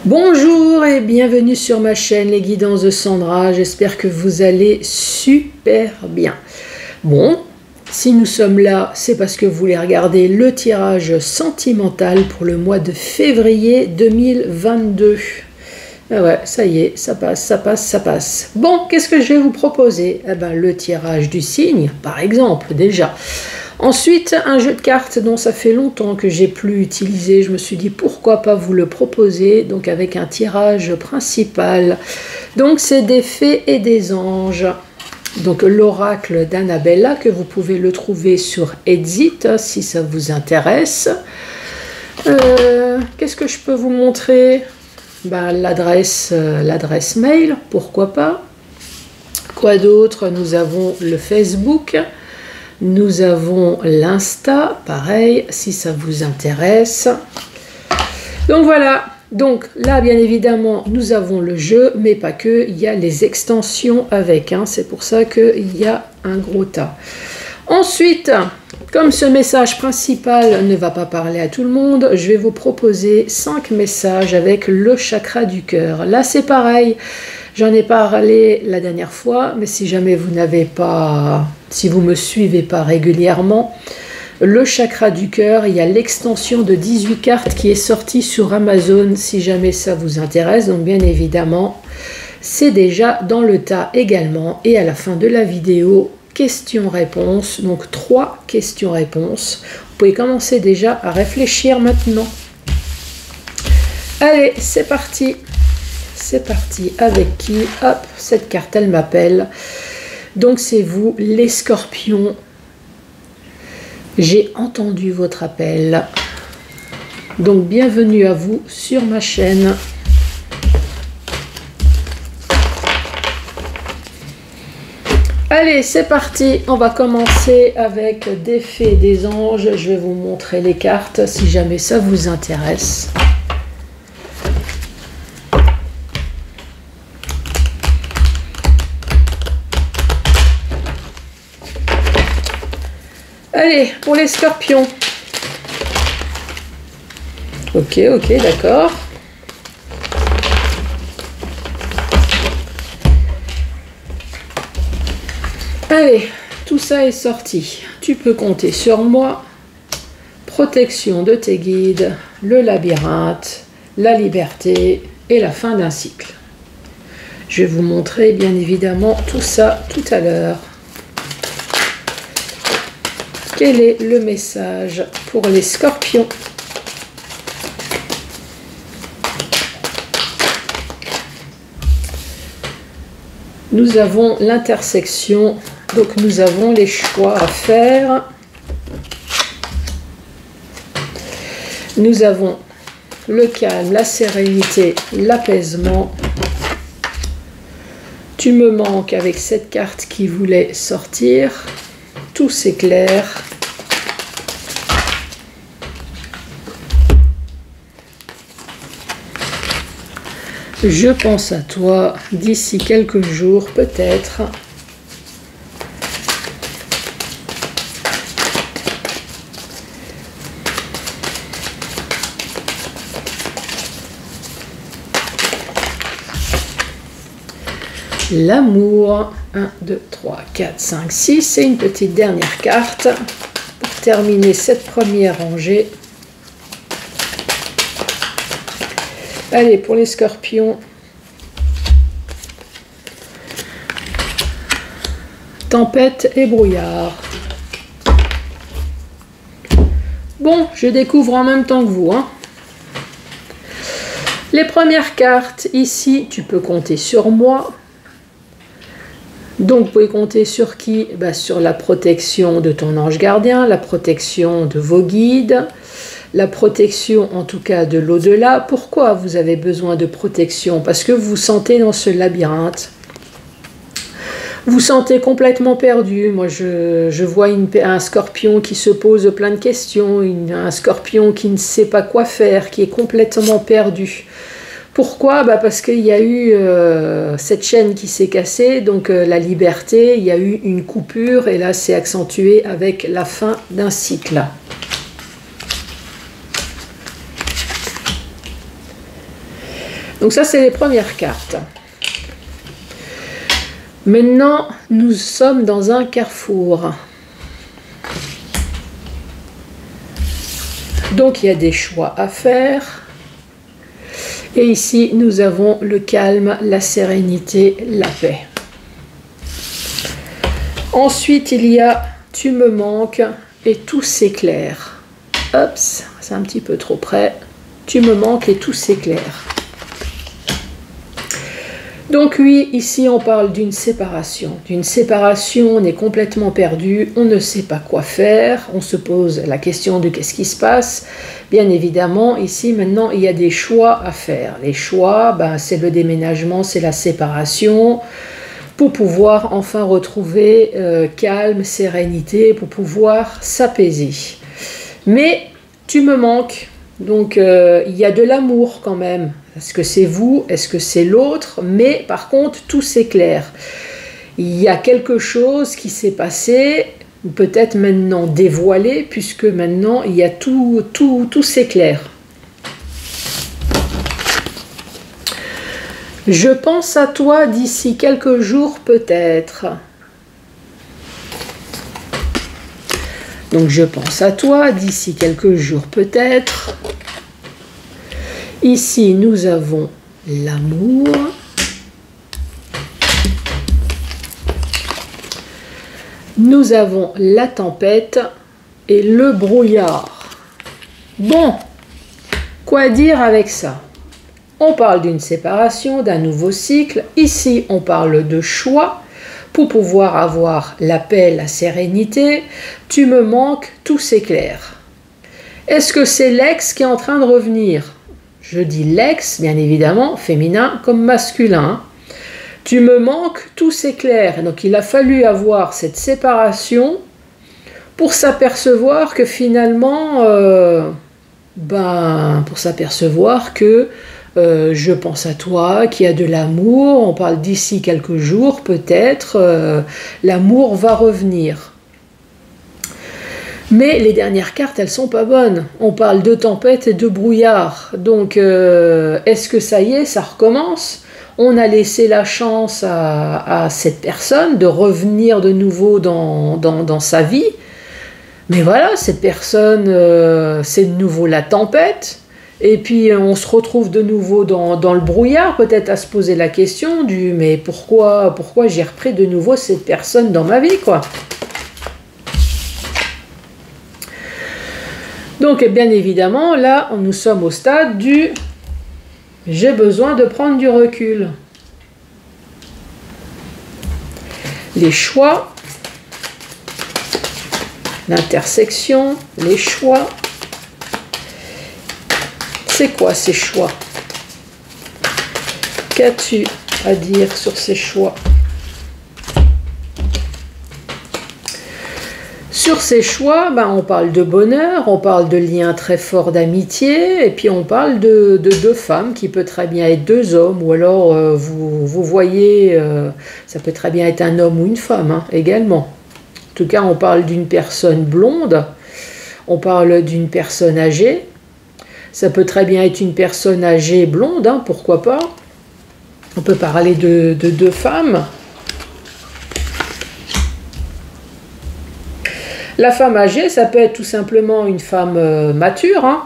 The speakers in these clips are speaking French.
Bonjour et bienvenue sur ma chaîne Les Guidances de Sandra, j'espère que vous allez super bien. Bon, si nous sommes là, c'est parce que vous voulez regarder le tirage sentimental pour le mois de février 2022. Ah ouais, ça y est, ça passe, ça passe, ça passe. Bon, qu'est-ce que je vais vous proposer? Eh ben, le tirage du signe, par exemple, déjà. Ensuite, un jeu de cartes dont ça fait longtemps que j'ai plus utilisé. Je me suis dit pourquoi pas vous le proposer, donc avec un tirage principal. Donc c'est des fées et des anges. Donc l'oracle d'Annabella, que vous pouvez le trouver sur Etsy si ça vous intéresse. Qu'est-ce que je peux vous montrer? Ben, l'adresse mail, pourquoi pas. Quoi d'autre? Nous avons le Facebook. Nous avons l'Insta, pareil, si ça vous intéresse. Donc voilà, donc là bien évidemment nous avons le jeu, mais pas que, il y a les extensions avec, hein, c'est pour ça qu'il y a un gros tas. Ensuite, comme ce message principal ne va pas parler à tout le monde, je vais vous proposer 5 messages avec le chakra du cœur. Là c'est pareil. J'en ai parlé la dernière fois, mais si jamais vous n'avez pas, si vous me suivez pas régulièrement, le chakra du cœur, il y a l'extension de 18 cartes qui est sortie sur Amazon, si jamais ça vous intéresse. Donc bien évidemment, c'est déjà dans le tas également. Et à la fin de la vidéo, questions-réponses, donc 3 questions-réponses. Vous pouvez commencer déjà à réfléchir maintenant. Allez, c'est parti! C'est parti, avec qui? Hop, cette carte, elle m'appelle. Donc c'est vous, les scorpions. J'ai entendu votre appel. Donc bienvenue à vous sur ma chaîne. Allez, c'est parti. On va commencer avec des fées et des anges. Je vais vous montrer les cartes si jamais ça vous intéresse. Allez, pour les scorpions. Ok, d'accord. Allez, tout ça est sorti. Tu peux compter sur moi. Protection de tes guides, le labyrinthe, la liberté et la fin d'un cycle. Je vais vous montrer bien évidemment tout ça tout à l'heure. Quel est le message pour les scorpions? Nous avons l'intersection, donc nous avons les choix à faire. Nous avons le calme, la sérénité, l'apaisement. Tu me manques avec cette carte qui voulait sortir. Tout s'éclaire. Je pense à toi d'ici quelques jours peut-être. L'amour. 1, 2, 3, 4, 5, 6. Et une petite dernière carte pour terminer cette première rangée. Allez, pour les scorpions. Tempête et brouillard. Bon, je découvre en même temps que vous, hein. Les premières cartes, ici, tu peux compter sur moi. Donc, vous pouvez compter sur qui? Ben, sur la protection de ton ange gardien, la protection de vos guides, la protection en tout cas de l'au-delà. Pourquoi vous avez besoin de protection? Parce que vous vous sentez dans ce labyrinthe. Vous vous sentez complètement perdu. Moi, je vois un scorpion qui se pose plein de questions, un scorpion qui ne sait pas quoi faire, qui est complètement perdu. Pourquoi? Bah parce qu'il y a eu cette chaîne qui s'est cassée, donc la liberté, il y a eu une coupure, et là c'est accentué avec la fin d'un cycle. Donc ça, c'est les premières cartes. Maintenant, nous sommes dans un carrefour. Donc, il y a des choix à faire. Et ici, nous avons le calme, la sérénité, la paix. Ensuite, il y a « Tu me manques » et « Tout s'éclaire ». Hop, c'est un petit peu trop près. « Tu me manques » et « Tout s'éclaire ». Donc oui, ici on parle d'une séparation. D'une séparation, on est complètement perdu, on ne sait pas quoi faire, on se pose la question de qu'est-ce qui se passe. Bien évidemment, ici maintenant, il y a des choix à faire. Les choix, ben, c'est le déménagement, c'est la séparation, pour pouvoir enfin retrouver calme, sérénité, pour pouvoir s'apaiser. Mais tu me manques, donc il y a de l'amour quand même. Est-ce que c'est vous? Est-ce que c'est l'autre? Mais par contre, tout s'éclaire. Il y a quelque chose qui s'est passé, peut-être maintenant dévoilé, puisque maintenant il y a tout s'éclaire. Je pense à toi d'ici quelques jours peut-être. Donc je pense à toi d'ici quelques jours peut-être. Ici, nous avons l'amour. Nous avons la tempête et le brouillard. Bon, quoi dire avec ça? On parle d'une séparation, d'un nouveau cycle. Ici, on parle de choix pour pouvoir avoir la paix, la sérénité. Tu me manques, tout s'éclaire. Est-ce que c'est l'ex qui est en train de revenir? Je dis l'ex, bien évidemment, féminin comme masculin. Tu me manques, tout s'éclaire. Donc il a fallu avoir cette séparation pour s'apercevoir que finalement, pour s'apercevoir que je pense à toi, qu'il y a de l'amour, on parle d'ici quelques jours peut-être, l'amour va revenir. Mais les dernières cartes, elles sont pas bonnes. On parle de tempête et de brouillard. Donc, est-ce que ça y est, ça recommence? On a laissé la chance à cette personne de revenir de nouveau dans sa vie. Mais voilà, cette personne, c'est de nouveau la tempête. Et puis, on se retrouve de nouveau dans le brouillard, peut-être à se poser la question du « mais pourquoi j'ai repris de nouveau cette personne dans ma vie, quoi ?» Donc, bien évidemment, là, nous sommes au stade du « j'ai besoin de prendre du recul ». Les choix, l'intersection, les choix. C'est quoi ces choix? Qu'as-tu à dire sur ces choix? Sur ces choix, on parle de bonheur, on parle de liens très forts d'amitié, et puis on parle de deux femmes, qui peut très bien être deux hommes, ou alors vous voyez, ça peut très bien être un homme ou une femme également. En tout cas, on parle d'une personne blonde, on parle d'une personne âgée, ça peut très bien être une personne âgée blonde, pourquoi pas. On peut parler de deux femmes. La femme âgée, ça peut être tout simplement une femme mature.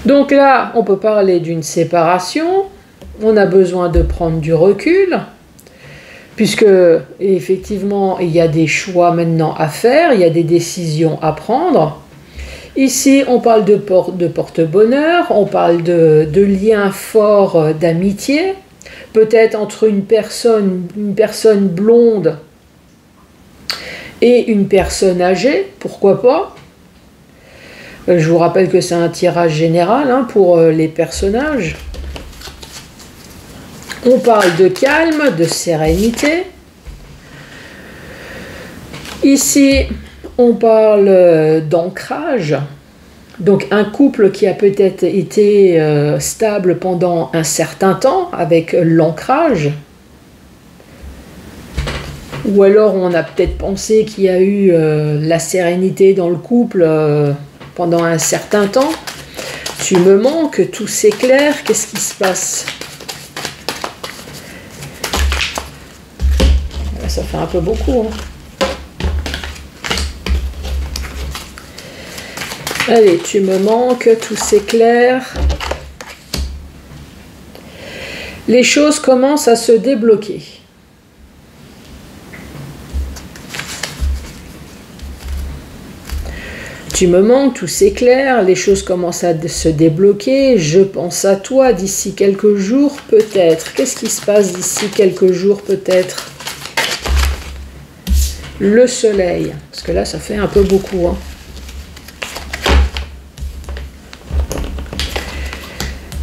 Donc là, on peut parler d'une séparation. On a besoin de prendre du recul, puisque effectivement, il y a des choix maintenant à faire, il y a des décisions à prendre. Ici, on parle de porte-bonheur, on parle de liens forts d'amitié, peut-être entre une personne blonde et une personne âgée, pourquoi pas. Je vous rappelle que c'est un tirage général pour les personnages. On parle de calme, de sérénité. Ici, on parle d'ancrage. Donc un couple qui a peut-être été stable pendant un certain temps avec l'ancrage. Ou alors on a peut-être pensé qu'il y a eu la sérénité dans le couple pendant un certain temps. Tu me manques, tout s'éclaire, qu'est-ce qui se passe? Ça fait un peu beaucoup. Hein. Allez, tu me manques, tout s'éclaire. Les choses commencent à se débloquer. Tu me manques, tout s'éclaire, les choses commencent à se débloquer, je pense à toi d'ici quelques jours peut-être. Qu'est-ce qui se passe d'ici quelques jours peut-être? Le soleil, parce que là ça fait un peu beaucoup. Hein.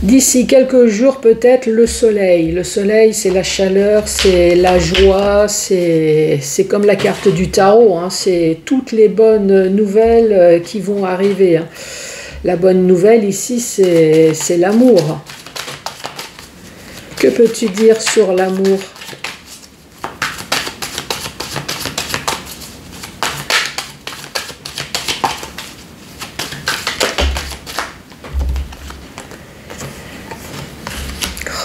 D'ici quelques jours peut-être le soleil. Le soleil c'est la chaleur, c'est la joie, c'est comme la carte du tarot. Hein. C'est toutes les bonnes nouvelles qui vont arriver. Hein. La bonne nouvelle ici c'est l'amour. Que peux-tu dire sur l'amour ?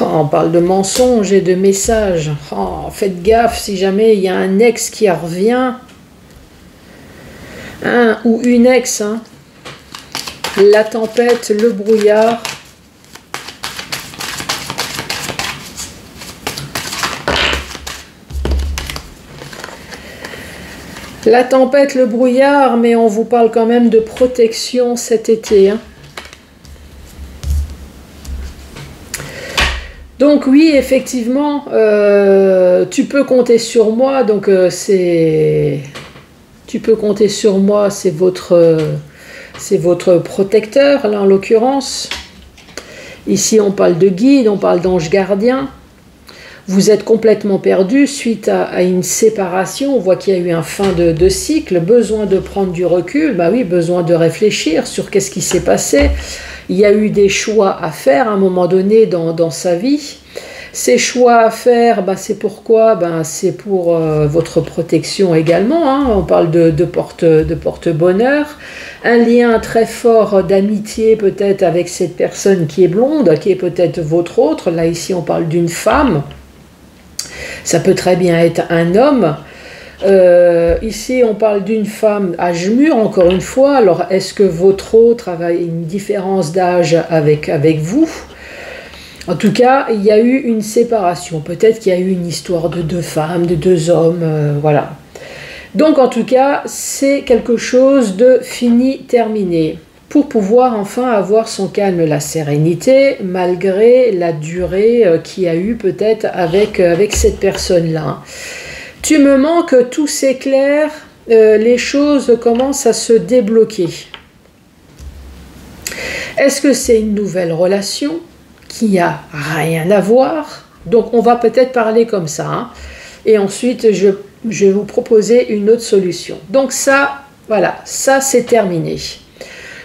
On parle de mensonges et de messages. Oh, faites gaffe si jamais il y a un ex qui revient. Un ou une ex. Hein. La tempête, le brouillard. La tempête, le brouillard, mais on vous parle quand même de protection cet été. Hein. Donc oui, effectivement, tu peux compter sur moi. Donc tu peux compter sur moi. C'est votre protecteur là en l'occurrence. Ici, on parle de guide, on parle d'ange gardien. Vous êtes complètement perdu suite à une séparation. On voit qu'il y a eu un fin de cycle, besoin de prendre du recul. Bah oui, besoin de réfléchir sur qu'est-ce qui s'est passé. Il y a eu des choix à faire à un moment donné dans sa vie. Ces choix à faire, bah, c'est pourquoi bah, c'est pour votre protection également. Hein. On parle de porte-bonheur. Un lien très fort d'amitié peut-être avec cette personne qui est blonde, qui est peut-être votre autre. Là, ici, on parle d'une femme. Ça peut très bien être un homme. Ici, on parle d'une femme âge mûr, encore une fois. Alors, est-ce que votre autre avait une différence d'âge avec vous? En tout cas, il y a eu une séparation. Peut-être qu'il y a eu une histoire de deux femmes, de deux hommes, voilà. Donc, en tout cas, c'est quelque chose de fini, terminé. Pour pouvoir enfin avoir son calme, la sérénité, malgré la durée qu'il y a eu peut-être avec cette personne-là. Tu me manques, tout s'éclaire, les choses commencent à se débloquer. Est-ce que c'est une nouvelle relation qui n'a rien à voir? Donc on va peut-être parler comme ça. Hein. Et ensuite, je vais vous proposer une autre solution. Donc ça, voilà, ça c'est terminé.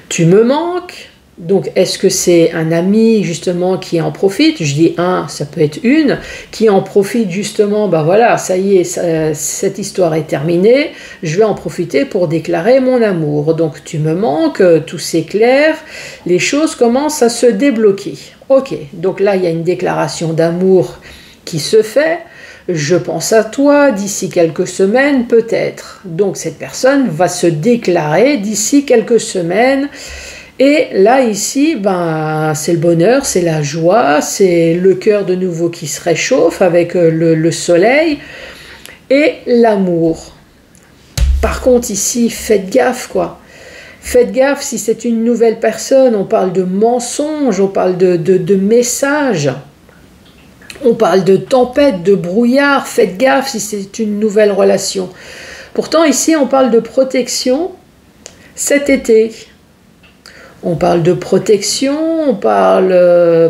Tu me manques. Donc, est-ce que c'est un ami, justement, qui en profite? Je dis un, ça peut être une, qui en profite, justement, ben voilà, ça y est, cette histoire est terminée, je vais en profiter pour déclarer mon amour. Donc, tu me manques, tout s'éclaire, les choses commencent à se débloquer. Ok, donc là, il y a une déclaration d'amour qui se fait. Je pense à toi d'ici quelques semaines, peut-être. Donc, cette personne va se déclarer d'ici quelques semaines. Et là, ici, ben, c'est le bonheur, c'est la joie, c'est le cœur de nouveau qui se réchauffe avec le soleil et l'amour. Par contre, ici, faites gaffe, quoi. Faites gaffe si c'est une nouvelle personne, on parle de mensonges, on parle de messages, on parle de tempête, de brouillard. Faites gaffe si c'est une nouvelle relation. Pourtant, ici, on parle de protection cet été. On parle de protection, on parle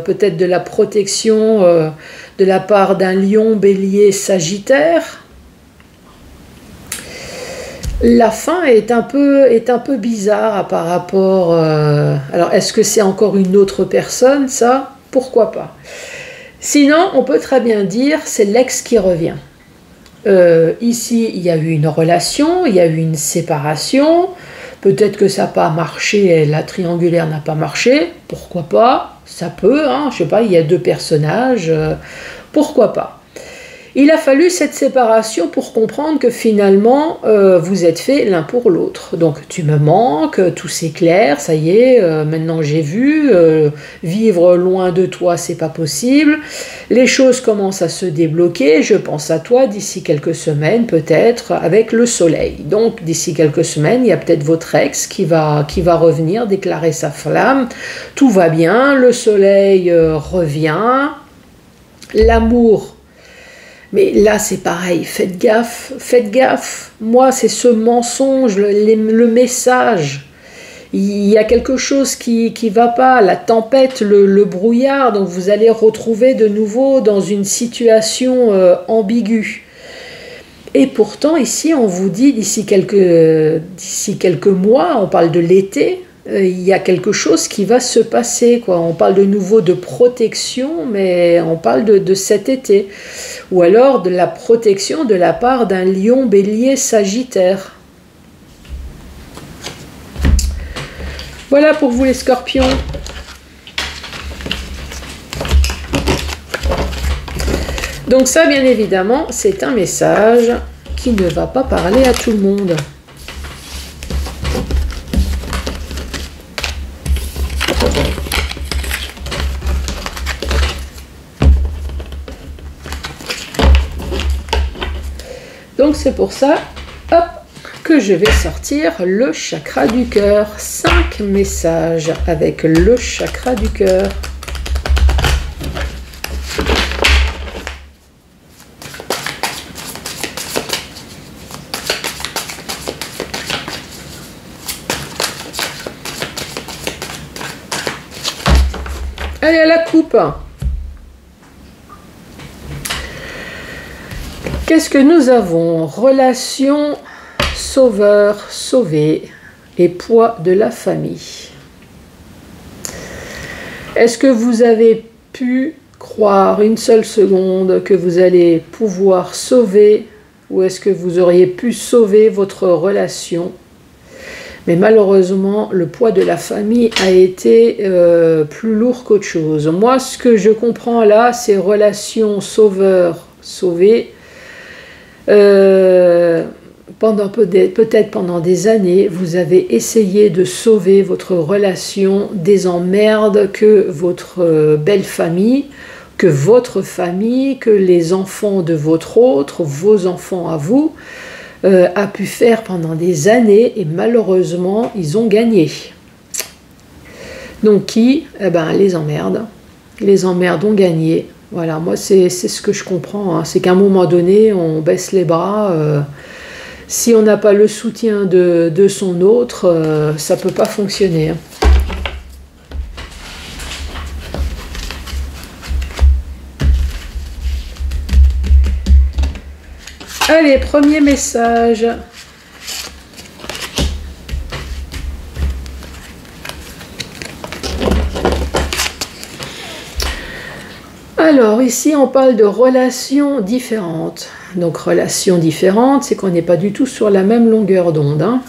peut-être de la protection de la part d'un lion, bélier, sagittaire. La fin est un peu bizarre par rapport... alors, est-ce que c'est encore une autre personne, ça? Pourquoi pas? Sinon, on peut très bien dire c'est l'ex qui revient. Ici, il y a eu une relation, il y a eu une séparation. Peut-être que ça n'a pas marché, et la triangulaire n'a pas marché, pourquoi pas, ça peut, hein, je sais pas, il y a deux personnages, pourquoi pas. Il a fallu cette séparation pour comprendre que finalement, vous êtes faits l'un pour l'autre. Donc, tu me manques, tout s'éclaire, ça y est, maintenant j'ai vu, vivre loin de toi, c'est pas possible. Les choses commencent à se débloquer, je pense à toi d'ici quelques semaines, peut-être, avec le soleil. Donc, d'ici quelques semaines, il y a peut-être votre ex qui va revenir, déclarer sa flamme. Tout va bien, le soleil revient, l'amour. Mais là, c'est pareil, faites gaffe, faites gaffe. Moi, c'est ce mensonge, le message. Il y a quelque chose qui va pas, la tempête, le brouillard, donc vous allez retrouver de nouveau dans une situation ambiguë. Et pourtant, ici, on vous dit, d'ici quelques mois, on parle de l'été, il y a quelque chose qui va se passer, quoi. On parle de nouveau de protection, mais on parle de cet été. Ou alors de la protection de la part d'un lion, bélier, sagittaire. Voilà pour vous les scorpions. Donc ça, bien évidemment, c'est un message qui ne va pas parler à tout le monde. Donc c'est pour ça, hop, que je vais sortir le chakra du cœur. 5 messages avec le chakra du cœur. Allez à la coupe. Qu'est-ce que nous avons? Relation, sauveur, sauvé et poids de la famille. Est-ce que vous avez pu croire une seule seconde que vous allez pouvoir sauver, ou est-ce que vous auriez pu sauver votre relation? Mais malheureusement, le poids de la famille a été plus lourd qu'autre chose. Moi, ce que je comprends là, c'est relation sauveur-sauvé. Peut-être pendant des années, vous avez essayé de sauver votre relation des emmerdes que votre belle famille, que votre famille, que les enfants de votre autre, vos enfants à vous, a pu faire pendant des années, et malheureusement, ils ont gagné. Donc qui? Eh ben, les emmerdes. Les emmerdes ont gagné. Voilà, moi c'est ce que je comprends, hein. C'est qu'à un moment donné, on baisse les bras. Si on n'a pas le soutien de son autre, ça ne peut pas fonctionner, hein. Allez, premier message. Alors, ici, on parle de relations différentes. Donc, relations différentes, c'est qu'on n'est pas du tout sur la même longueur d'onde, hein.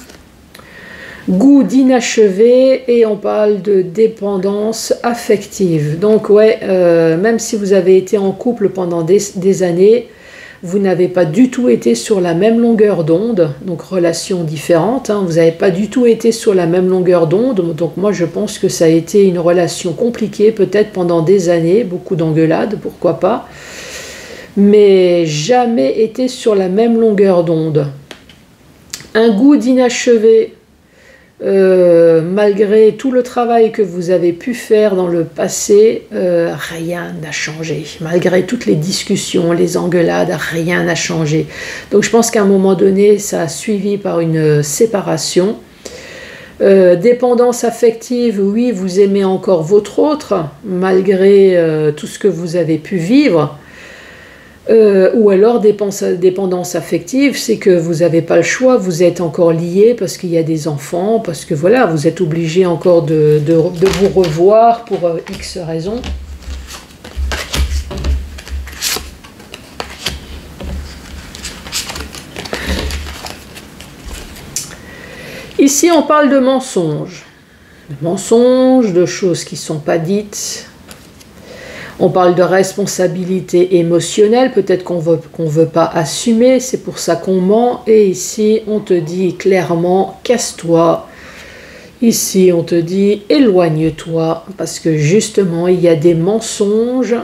Goût d'inachevé, et on parle de dépendance affective. Donc, ouais, même si vous avez été en couple pendant des années, vous n'avez pas du tout été sur la même longueur d'onde, donc relations différentes, hein. Vous n'avez pas du tout été sur la même longueur d'onde, donc moi je pense que ça a été une relation compliquée, peut-être pendant des années, beaucoup d'engueulades, pourquoi pas, mais jamais été sur la même longueur d'onde. Un goût d'inachevé, malgré tout le travail que vous avez pu faire dans le passé, rien n'a changé. Malgré toutes les discussions, les engueulades, rien n'a changé. Donc je pense qu'à un moment donné, ça a suivi par une séparation. Dépendance affective, oui, vous aimez encore votre autre, malgré tout ce que vous avez pu vivre. Ou alors dépendance affective, c'est que vous n'avez pas le choix, vous êtes encore liés parce qu'il y a des enfants, parce que voilà, vous êtes obligé encore de vous revoir pour X raisons. Ici, on parle de mensonges. De mensonges, de choses qui ne sont pas dites. On parle de responsabilité émotionnelle, peut-être qu'on veut pas assumer, c'est pour ça qu'on ment. Et ici, on te dit clairement, casse-toi. Ici, on te dit, éloigne-toi, parce que justement, il y a des mensonges,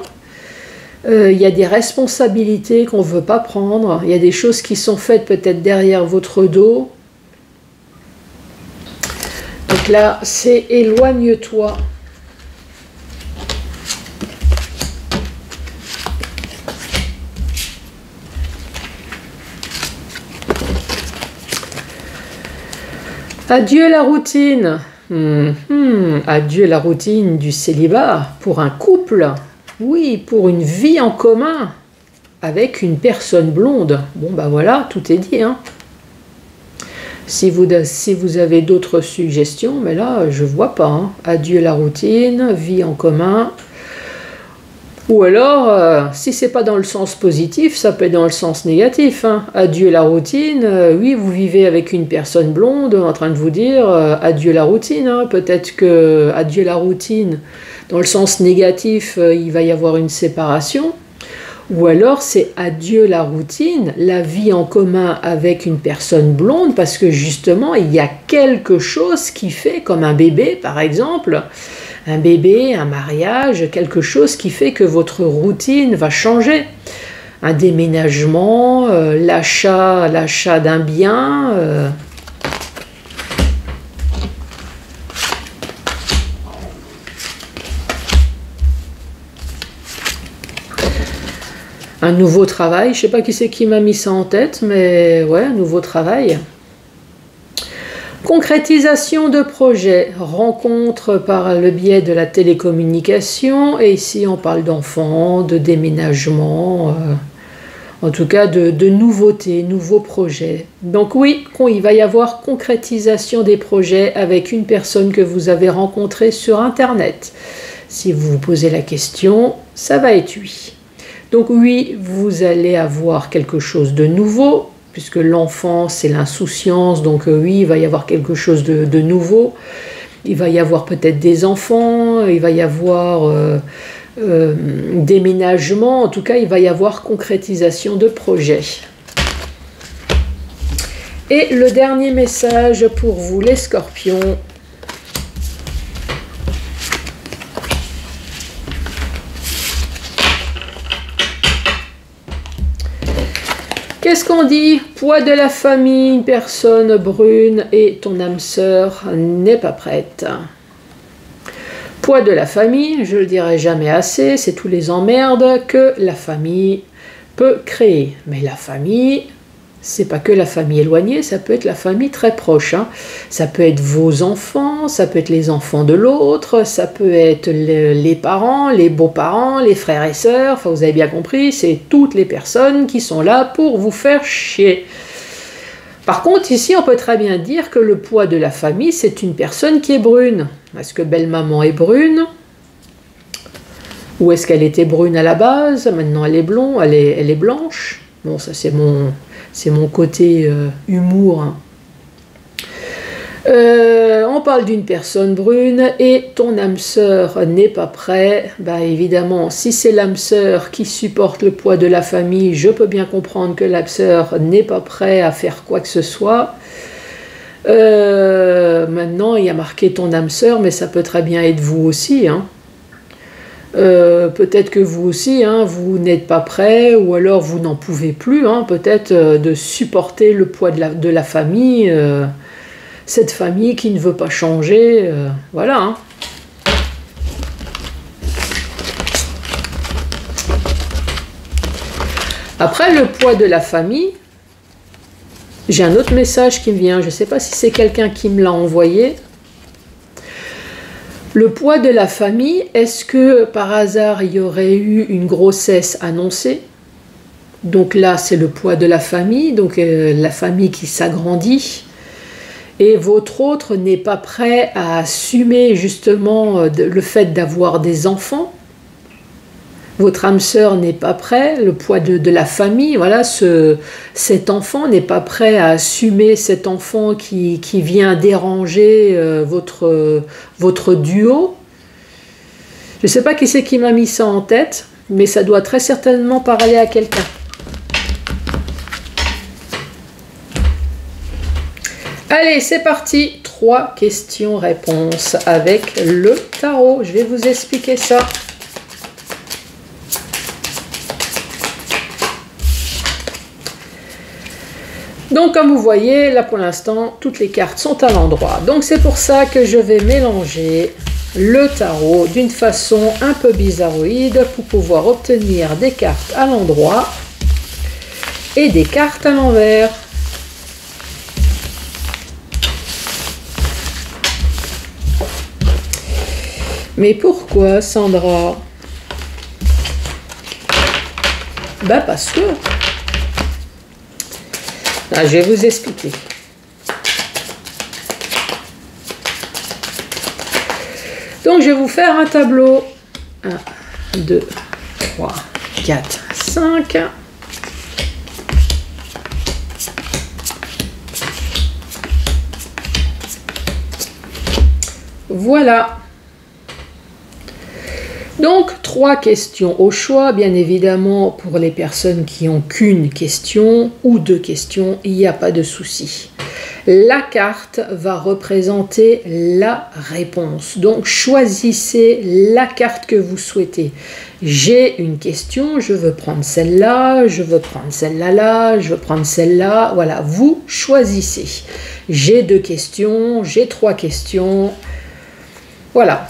il y a des responsabilités qu'on ne veut pas prendre, il y a des choses qui sont faites peut-être derrière votre dos. Donc là, c'est éloigne-toi. Adieu la routine. Adieu la routine du célibat pour un couple. Oui, pour une vie en commun avec une personne blonde. Bon, bah voilà, tout est dit. Hein. Si vous avez d'autres suggestions, mais là, je vois pas. Hein. Adieu la routine, vie en commun. Ou alors, si c'est pas dans le sens positif, ça peut être dans le sens négatif. Hein. Adieu la routine. Oui, vous vivez avec une personne blonde en train de vous dire adieu la routine. Hein. Peut-être que adieu la routine, dans le sens négatif, il va y avoir une séparation. Ou alors c'est adieu la routine, la vie en commun avec une personne blonde, parce que justement, il y a quelque chose qui fait, comme un bébé par exemple, un bébé, un mariage, quelque chose qui fait que votre routine va changer. Un déménagement, l'achat d'un bien. Un nouveau travail. Je ne sais pas qui c'est qui m'a mis ça en tête, mais ouais, un nouveau travail. Concrétisation de projet, rencontre par le biais de la télécommunication, et ici on parle d'enfants, de déménagement, en tout cas de nouveautés, nouveaux projets. Donc oui, il va y avoir concrétisation des projets avec une personne que vous avez rencontrée sur Internet. Si vous vous posez la question, ça va être oui. Donc oui, vous allez avoir quelque chose de nouveau, puisque l'enfant, c'est l'insouciance, donc oui, il va y avoir quelque chose de nouveau. Il va y avoir peut-être des enfants, il va y avoir déménagement, en tout cas, il va y avoir concrétisation de projets. Et le dernier message pour vous, les scorpions. Qu'est-ce qu'on dit? Poids de la famille, personne brune et ton âme sœur n'est pas prête. Poids de la famille, je le dirai jamais assez, c'est tous les emmerdes que la famille peut créer. Mais la famille, c'est pas que la famille éloignée, ça peut être la famille très proche. Hein. Ça peut être vos enfants, ça peut être les enfants de l'autre, ça peut être les parents, les beaux-parents, les frères et sœurs. Enfin, vous avez bien compris, c'est toutes les personnes qui sont là pour vous faire chier. Par contre, ici, on peut très bien dire que le poids de la famille, c'est une personne qui est brune. Est-ce que belle-maman est brune? Ou est-ce qu'elle était brune à la base? Maintenant, elle est blonde, elle est blanche. Bon, ça, c'est mon côté humour. Hein. On parle d'une personne brune et ton âme sœur n'est pas prêt. Bah évidemment, si c'est l'âme sœur qui supporte le poids de la famille, je peux bien comprendre que l'âme sœur n'est pas prêt à faire quoi que ce soit. Maintenant, il y a marqué ton âme sœur, mais ça peut très bien être vous aussi. Hein. Peut-être que vous aussi, hein, vous n'êtes pas prêt, ou alors vous n'en pouvez plus, hein, peut-être de supporter le poids de la famille, cette famille qui ne veut pas changer, voilà. Hein. Après le poids de la famille, j'ai un autre message qui me vient, je ne sais pas si c'est quelqu'un qui me l'a envoyé. Le poids de la famille, est-ce que par hasard il y aurait eu une grossesse annoncée? Donc là c'est le poids de la famille, donc la famille qui s'agrandit. Et votre autre n'est pas prêt à assumer justement le fait d'avoir des enfants. Votre âme sœur n'est pas prêt, le poids de la famille, voilà, cet enfant n'est pas prêt à assumer cet enfant qui vient déranger votre duo. Je ne sais pas qui c'est qui m'a mis ça en tête, mais ça doit très certainement parler à quelqu'un. Allez, c'est parti. 3 questions-réponses avec le tarot. Je vais vous expliquer ça. Donc, comme vous voyez, là pour l'instant, toutes les cartes sont à l'endroit. Donc, c'est pour ça que je vais mélanger le tarot d'une façon un peu bizarroïde pour pouvoir obtenir des cartes à l'endroit et des cartes à l'envers. Mais pourquoi, Sandra? Ben parce que... Ah, je vais vous expliquer. Donc, je vais vous faire un tableau. 1, 2, 3, 4, 5. Voilà. Donc, 3 questions au choix, bien évidemment, pour les personnes qui n'ont qu'une question ou 2 questions, il n'y a pas de souci. La carte va représenter la réponse. Donc, choisissez la carte que vous souhaitez. J'ai une question, je veux prendre celle-là, je veux prendre celle-là, là, je veux prendre celle-là. Voilà, vous choisissez. J'ai 2 questions, j'ai 3 questions. Voilà.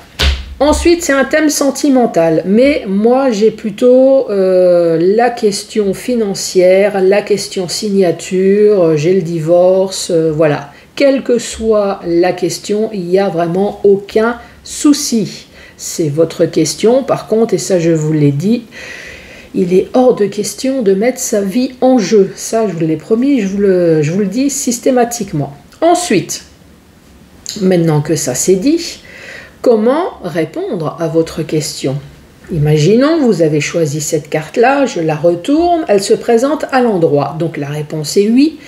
Ensuite, c'est un thème sentimental, mais moi, j'ai plutôt la question financière, la question signature, j'ai le divorce, voilà. Quelle que soit la question, il n'y a vraiment aucun souci. C'est votre question, par contre, et ça je vous l'ai dit, il est hors de question de mettre sa vie en jeu. Ça, je vous l'ai promis, je vous le dis systématiquement. Ensuite, maintenant que ça c'est dit, comment répondre à votre question? Imaginons, vous avez choisi cette carte-là, je la retourne, elle se présente à l'endroit. Donc la réponse est oui.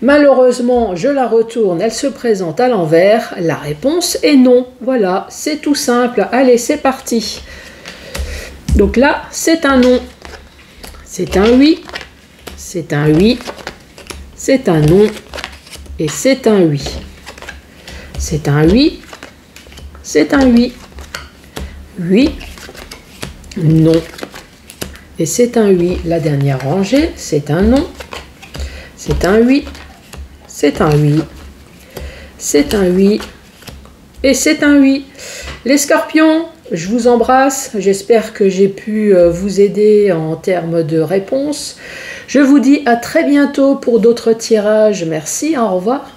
Malheureusement, je la retourne, elle se présente à l'envers. La réponse est non. Voilà, c'est tout simple. Allez, c'est parti. Donc là, c'est un non. C'est un oui. C'est un oui. C'est un non. Et c'est un oui. C'est un oui. C'est un oui. Oui. Non. Et c'est un oui. La dernière rangée, c'est un non. C'est un oui. C'est un oui. C'est un oui. Et c'est un oui. Les scorpions, je vous embrasse. J'espère que j'ai pu vous aider en termes de réponse. Je vous dis à très bientôt pour d'autres tirages. Merci, au revoir.